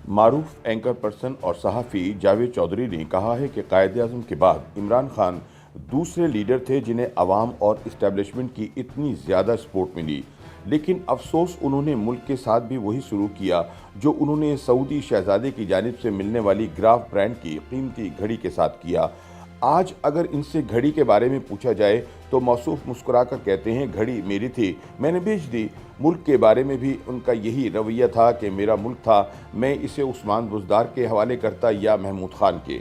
मारूफ anchor person और सहाफ़ी जावेद चौधरी ने कहा है कि कायद-ए-आज़म के बाद इमरान खान दूसरे लीडर थे जिन्हें अवाम और इस्टेब्लिशमेंट की इतनी ज़्यादा सपोर्ट मिली, लेकिन अफसोस उन्होंने मुल्क के साथ भी वही सलूक किया जो उन्होंने सऊदी शहजादे की जानिब से मिलने वाली ग्राफ ब्रांड की कीमती घड़ी के साथ किया। आज अगर इनसे घड़ी के बारे में पूछा जाए तो मौसूफ मुस्कुराकर कहते हैं, घड़ी मेरी थी, मैंने बेच दी। मुल्क के बारे में भी उनका यही रवैया था कि मेरा मुल्क था, मैं इसे उस्मान बुज़दार के हवाले करता या महमूद खान के।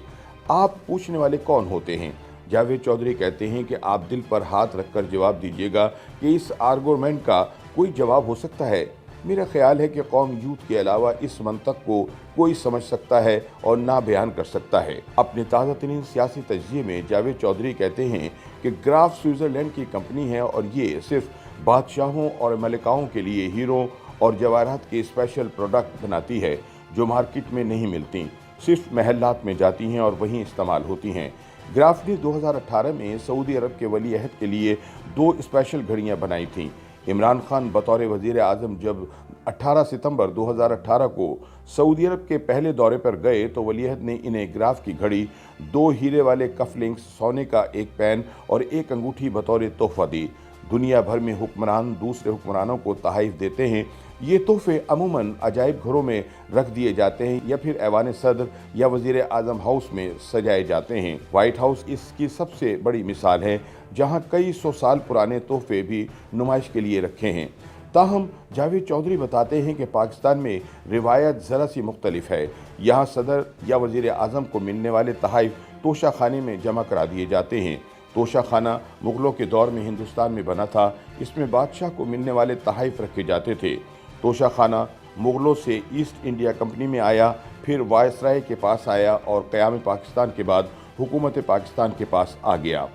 आप पूछने वाले कौन होते हैं? जावेद चौधरी कहते हैं कि आप दिल पर हाथ रखकर जवाब दीजिएगा कि इस आर्गूमेंट का कोई जवाब हो सकता है। मेरा ख्याल है कि कौम यूथ के अलावा इस मंतक को कोई समझ सकता है और ना बयान कर सकता है। अपने ताज़ा तरीन सियासी तजिए में जावेद चौधरी कहते हैं कि ग्राफ स्विट्ज़रलैंड की कंपनी है और ये सिर्फ बादशाहों और मलिकाओं के लिए हीरो और जवाहरात के स्पेशल प्रोडक्ट बनाती है जो मार्केट में नहीं मिलती, सिर्फ महल्लात में जाती हैं और वहीं इस्तेमाल होती हैं। ग्राफ ने 2018 में सऊदी अरब के वली अहद के लिए 2 स्पेशल घड़ियां बनाई थीं। इमरान खान बतौर वज़ीर आज़म जब 18 सितंबर 2018 को सऊदी अरब के पहले दौरे पर गए तो वली अहद ने इन्हें ग्राफ की घड़ी, 2 हीरे वाले कफलिंग्स, सोने का एक पेन और एक अंगूठी बतौर तोहफा दी। दुनिया भर में हुक्मरान दूसरे हुक्मरानों को तोहफ़े देते हैं। ये तोहफे अमूमन अजायब घरों में रख दिए जाते हैं या फिर ऐवान सदर या वज़ीर आज़म हाउस में सजाए जाते हैं। वाइट हाउस इसकी सबसे बड़ी मिसाल है, जहां कई 100 साल पुराने तोहफे भी नुमाइश के लिए रखे हैं। ताहम जावेद चौधरी बताते हैं कि पाकिस्तान में रिवायत ज़रा सी मुख्तलिफ है। यहाँ सदर या वज़ीर आज़म को मिलने वाले तोहफ़े तोशा खाने में जमा करा दिए जाते हैं। तोशा खाना मुग़लों के दौर में हिंदुस्तान में बना था। इसमें बादशाह को मिलने वाले तोहफ़े रखे जाते थे। तोशा खाना मुग़लों से ईस्ट इंडिया कंपनी में आया, फिर वायसराय के पास आया और क़याम पाकिस्तान के बाद हुकूमत पाकिस्तान के पास आ गया।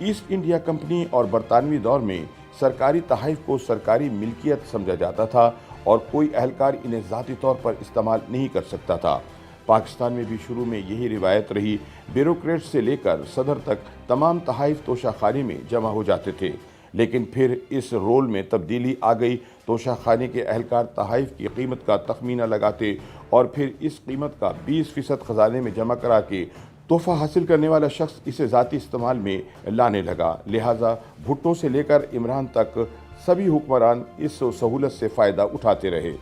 ईस्ट इंडिया कंपनी और बरतानवी दौर में सरकारी तोहफ़े को सरकारी मिल्कियत समझा जाता था और कोई अहलकार इन्हें ज़ाती तौर पर इस्तेमाल नहीं कर सकता था। पाकिस्तान में भी शुरू में यही रिवायत रही। ब्यूरोक्रेट से लेकर सदर तक तमाम तोहफ़े तोशा खाने में जमा हो जाते थे, लेकिन फिर इस रोल में तब्दीली आ गई। तोशा खाने के अहलकार तोहफ़े की कीमत का तखमीना लगाते और फिर इस कीमत का 20% ख़जाने में जमा करा के तोहफ़ा हासिल करने वाला शख्स इसे ज़ाती इस्तेमाल में लाने लगा। लिहाजा भुट्टो से लेकर इमरान तक सभी हुक्मरान इस सहूलत से फ़ायदा उठाते रहे।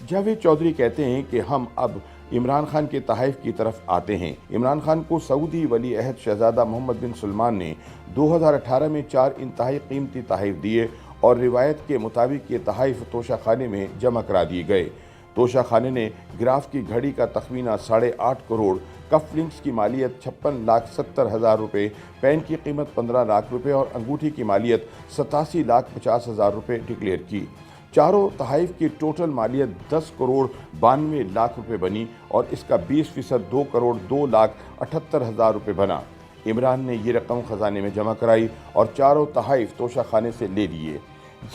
जावेद चौधरी कहते हैं कि हम अब इमरान खान के तोहफ़े की तरफ आते हैं। इमरान खान को सऊदी वली अहद शहज़ादा मोहम्मद बिन सलमान ने 2018 में 4 इंतहाई कीमती तोहफ़े दिए और रिवायत के मुताबिक ये तोहफ़े तोशा खाने में जमा करा दिए गए। तोशा खाने ने ग्राफ की घड़ी का तखमीना 8.5 करोड़, कफलिंग्स की मालियत 56,70,000 रुपये, पेन की कीमत 15 लाख रुपये और अंगूठी की मालियत 87,50,000 रुपये डिक्लेयर की। चारों तोहफ़े की टोटल मालियत 10 करोड़ 92 लाख रुपये बनी और इसका 20% 2 करोड़ 2,78,000 रुपये बना। इमरान ने ये रकम ख़जाने में जमा कराई और चारों तोहफ़े तोशा खाने से ले लिए।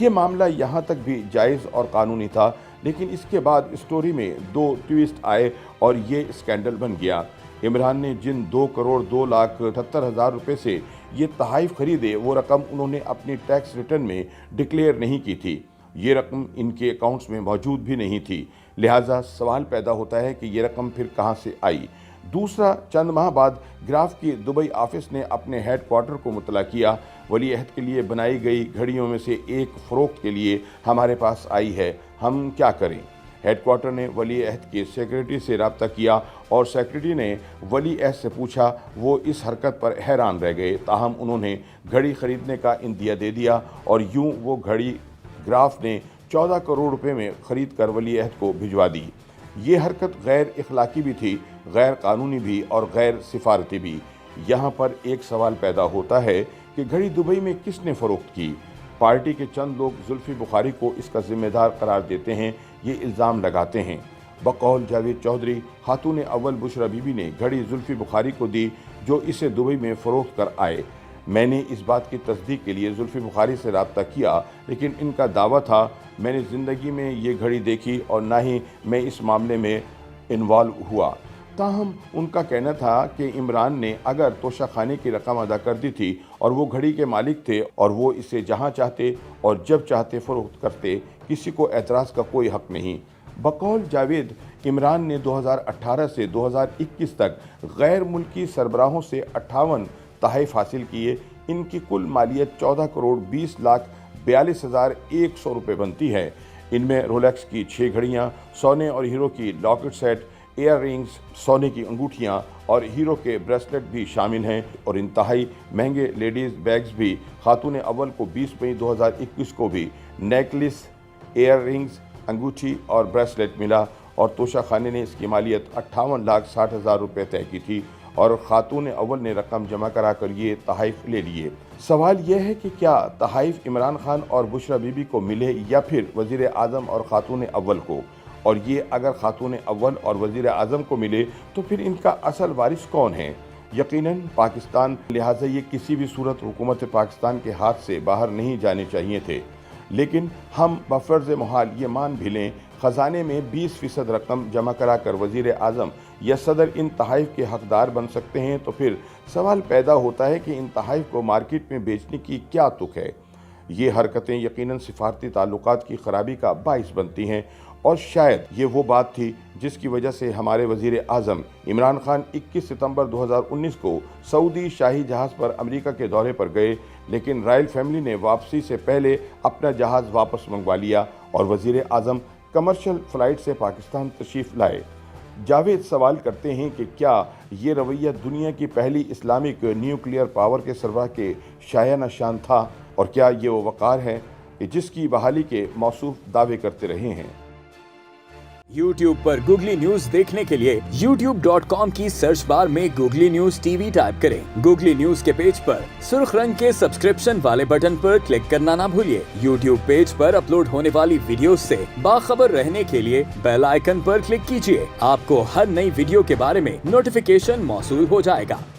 ये मामला यहाँ तक भी जायज़ और कानूनी था, लेकिन इसके बाद स्टोरी में 2 ट्विस्ट आए और ये स्कैंडल बन गया। इमरान ने जिन 2 करोड़ 2,78,000 रुपये से ये तोहफ़े खरीदे, वो रकम उन्होंने अपनी टैक्स रिटर्न में डिक्लेयर नहीं की थी। ये रकम इनके अकाउंट्स में मौजूद भी नहीं थी। लिहाजा सवाल पैदा होता है कि ये रकम फिर कहाँ से आई। दूसरा, चंद माह बाद ग्राफ की दुबई ऑफिस ने अपने हेड क्वार्टर को मुतला किया। वली अहद के लिए बनाई गई घड़ियों में से एक फ़रोख्त के लिए हमारे पास आई है, हम क्या करें? हेड क्वार्टर ने वली अहद के सेक्रेटरी से रब्ता किया और सेक्रेटरी ने वली अहद से पूछा। वो इस हरकत पर हैरान रह गए। ताहम उन्होंने घड़ी खरीदने का इंदिया दे दिया और यूं वो घड़ी ग्राफ ने 14 करोड़ रुपए में ख़रीद कर वली अहद को भिजवा दी। ये हरकत गैर इखलाकी भी थी, गैर कानूनी भी और गैर सिफारती भी। यहाँ पर एक सवाल पैदा होता है कि घड़ी दुबई में किसने फ़रोख्त की? पार्टी के चंद लोग जुल्फ़ी बुखारी को इसका ज़िम्मेदार करार देते हैं, ये इल्ज़ाम लगाते हैं। बकौल जावेद चौधरी, खातून अव्वल बुशरा बीबी ने घड़ी जुल्फ़ी बुखारी को दी जो इसे दुबई में फ़रोख्त कर आए। मैंने इस बात की तस्दीक के लिए जुल्फ़ी बुखारी से रब्ता किया, लेकिन इनका दावा था मैंने ज़िंदगी में ये घड़ी देखी और ना ही मैं इस मामले में इन्वॉल्व हुआ। ताहम उनका कहना था कि इमरान ने अगर तोशा खाने की रकम अदा कर दी थी और वो घड़ी के मालिक थे और वो इसे जहाँ चाहते और जब चाहते फ़रोख्त करते, किसी को एतराज़ का कोई हक़ नहीं। बकौल जावेद, इमरान ने 2018 से 2021 तक गैर मुल्की सरबराहों से 58 तहफ़ हासिल किए। इनकी कुल मालियत 14,20,42,100 रुपये बनती है। इनमें रोलेक्स की 6 घड़ियाँ, सोने और हीरो की लॉकेट सेट, एयर रिंग्स, सोने की अंगूठियाँ और हीरो के ब्रेसलेट भी शामिल हैं और इंतहाई महंगे लेडीज़ बैग्स भी। खातून अव्वल को 20 मई 2021 को भी नेकलेस, एयर रिंग्स, अंगूठी और ब्रेसलेट मिला और तोशा खाने ने इसकी मालियत 58,60,000 रुपये तय की थी और खातून अव्वल ने रकम जमा कराकर ये तहफ़ ले लिए। सवाल यह है कि क्या तहफ़ इमरान खान और बुशरा बीबी को मिले या फिर वज़ीर आज़म और खातून अव्वल को, और ये अगर खातून अव्वल और वज़ीर आज़म को मिले तो फिर इनका असल वारिस कौन है? यकीनन पाकिस्तान, लिहाजा ये किसी भी सूरत हुकूमत पाकिस्तान के हाथ से बाहर नहीं जाने चाहिए थे। लेकिन हम बफ़र्ज़ मुहाल ये मान भी लें ख़जाने में 20% रकम जमा कराकर वज़ीर आज़म या सदर इन तहफ़ के हक़दार बन सकते हैं, तो फिर सवाल पैदा होता है कि इन तहफ़ को मार्केट में बेचने की क्या तुक है। ये हरकतें यकीनन सिफारती ताल्लुकात की ख़राबी का बाइस बनती हैं और शायद ये वो बात थी जिसकी वजह से हमारे वज़ीर आज़म इमरान खान 21 सितंबर 2019 को सऊदी शाही जहाज़ पर अमेरिका के दौरे पर गए, लेकिन रॉयल फैमिली ने वापसी से पहले अपना जहाज़ वापस मंगवा लिया और वज़ीर आज़म कमर्शियल फ़्लाइट से पाकिस्तान तशरीफ़ लाए। जावेद सवाल करते हैं कि क्या ये रवैया दुनिया की पहली इस्लामिक न्यूक्लियर पावर के सरबराह के शायाना शान था, और क्या ये वो वक़ार है कि जिसकी बहाली के मौसूफ दावे करते रहे हैं। YouTube पर गूगली न्यूज देखने के लिए youtube.com की सर्च बार में गूगली न्यूज टीवी टाइप करें। गूगली न्यूज के पेज पर सुर्ख रंग के सब्सक्रिप्शन वाले बटन पर क्लिक करना ना भूलिए। YouTube पेज पर अपलोड होने वाली वीडियोस से बाखबर रहने के लिए बेल आइकन पर क्लिक कीजिए। आपको हर नई वीडियो के बारे में नोटिफिकेशन मौसूल हो जाएगा।